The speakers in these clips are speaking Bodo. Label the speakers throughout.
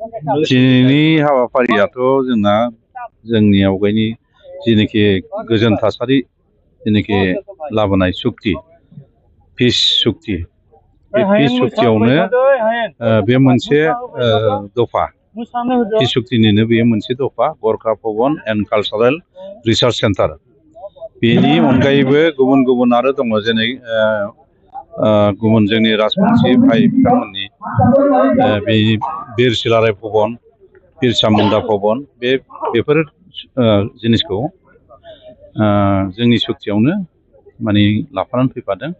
Speaker 1: दिनैनि हाबाफारियाथ' जोंना जोंनि आवगायनि जेनोखि गोजोन थासारि जेनोखि लाबोनाय सुक्ति पिस सुक्ति बे पिस सुक्तियावनो बे मोनसे दफा पिस सुक्तिनिनो बेयो मोनसे दफा गरखा भवन एन्ड कालचारेल रिसार्च सेन्टार बेनि अनगायैबो गुबुन गुबुन आरो दङ जेरै गुबुन जोंनि राजबंसि भाई बिथांमोननि बे बिर सिलाराय भवन बिरसा मुंडा भवन बेफोर जिनिसखौ जोंनि सुक्तियावनो माने लाफानानै फैफादों।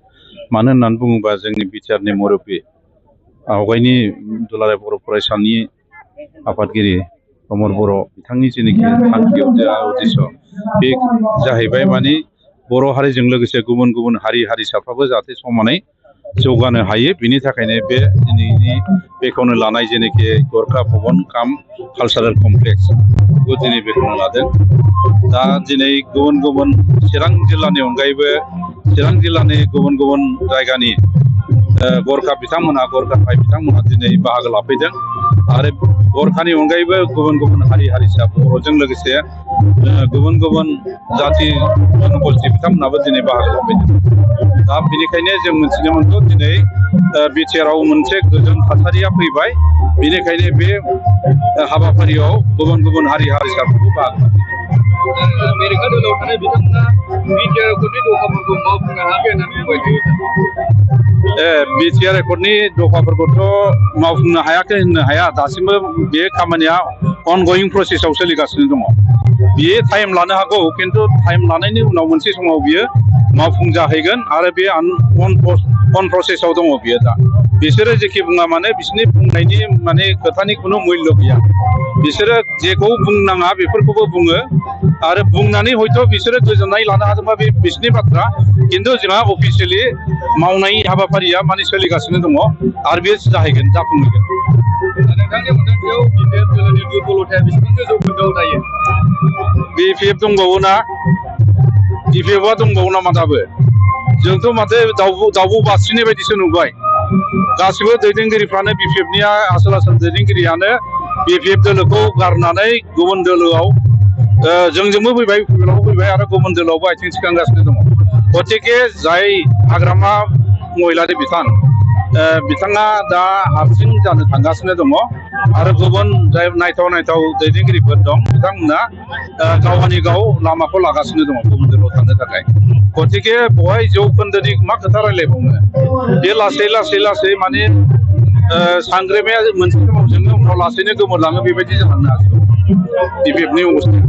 Speaker 1: मानो होननानै बुङोबा जोंनि बिटिआरनि मुरब्बि आवगायनि दुलाराय बर' फरायसानि आफादगिरि प्रमद बर' बिथांनि जेनोखि थांखि उद्देश्य बे जाहैबाय माने बर' हारिजों लोगोसे गुबुन गुबुन हारि हारिसाफ्राबो जाहाथे समानै जौगानो हायो बिनि थाखायनो बे दिनैनि बेखेवनो लानाय जेनोखि गरखा भवन काम कालचारेल कमप्लेक्स बेखौ दिनै बेखेवनो लादों। दा दिनै गुबुन गुबुन चिरां जिल्लानि अनगायैबो चिरां जिल्लानि गुबुन गुबुन जायगानि गरखा बिथांमोनहा गरखा भाई बिथांमोनहा दिनै बाहागो लाफैदों आरो गरखानि अनगायैबो गुबुन गुबुन हारि हारिसा बर'जों लोगोसे गुबुन गुबुन जाथि जनगोष्ठी बिथांमोनहाबो दिनै बाहागो लाफैदों। दा बेनिखायनो जों मिथिनो मोनगौ दिनै बिटिआरआव मोनसे गोजोन थासारिया फैबाय बेनिखायनो बे हाबाफारियाव गुबुन गुबुन हारि हारिसाफोरखौ बाहागो लाफैदों।
Speaker 2: बेरेखा दलाव थानाय बिथांमोना बिटिआर रेकर्डनि दफाफोरखौ मावफुंनो हायाखै होननानै बुंबाय थायो।
Speaker 1: बिटिआर रेकर्डनि दफाफोरखौथ' मावफुंनो हायाखै होननो हाया दासिमबो बे खामानिया अनगयिं प्रसेसआव सोलिगासिनो दङ। बियो टाइम लानो हागौ खिन्थु टाइम लानायनि उनाव मोनसे समाव बियो मावफुंजाहैगोन आरो बे अन प्रसेसआव दङ बियो दा। बिसोरो जेखि बुङा माने बिसोरनि बुंनायनि माने खोथानि खुनु मुल्य गैया। बिसोरो जेखौ बुंनाङा बेफोरखौबो बुङो आरो बुंनानै हयथ' बिसोरो गोजोननाय लानो हादोंबा बे बिसोरनि बाथ्रा खिन्थु जोंहा अफिसियेलि मावनाय हाबाफारिया माने सोलिगासिनो दङ आरो बे जाहैगोन जाफुंहैगोन।
Speaker 2: नोंथांनि मोनदांथियाव बिटिआर दोलोनि दुरबलथाया बेसेबांसो जौखोन्दोआव दायो?
Speaker 1: बिपिएफ दंबावो ना? बिपिएफआ दंबावो नामा दाबो? जोंथ' माथो दाउब' बास्रिनाय बायदिसो नुबाय। गासिबो दैदेनगिरिफ्रानो बिपिएफनिया आसोल दैदेनगिरियानो बिपिएफ दोलोखौ गारनानै गुबुन दोलोआव जोंजोंबो फैबाय बिपिएफआवबो फैबाय आरो गुबुन दोलोआवबो आथिं थिखांगासिनो दङ। गतिके जाय हाग्रामा महिलारि बिथाङा दा हारसिं जानो थांगासिनो दङ आरो गुबुन जाय नायथाव नायथाव दैदेनगिरिफोर दं बिथांमोना गावनि गाव लामाखौ लागासिनो दङ गुबुन दोलोआव थांनो थाखाय। गतिके बेवहाय जौखोन्दोनि मा खोथा रायलायबावनो बे लासै लासै लासै माने सांग्रेमाया मोनसे समाव जोङो उनाव लासैनो गोमोरलाङो बेबायदि जालांनो हागौ बिपिएफनि अबस्थाया।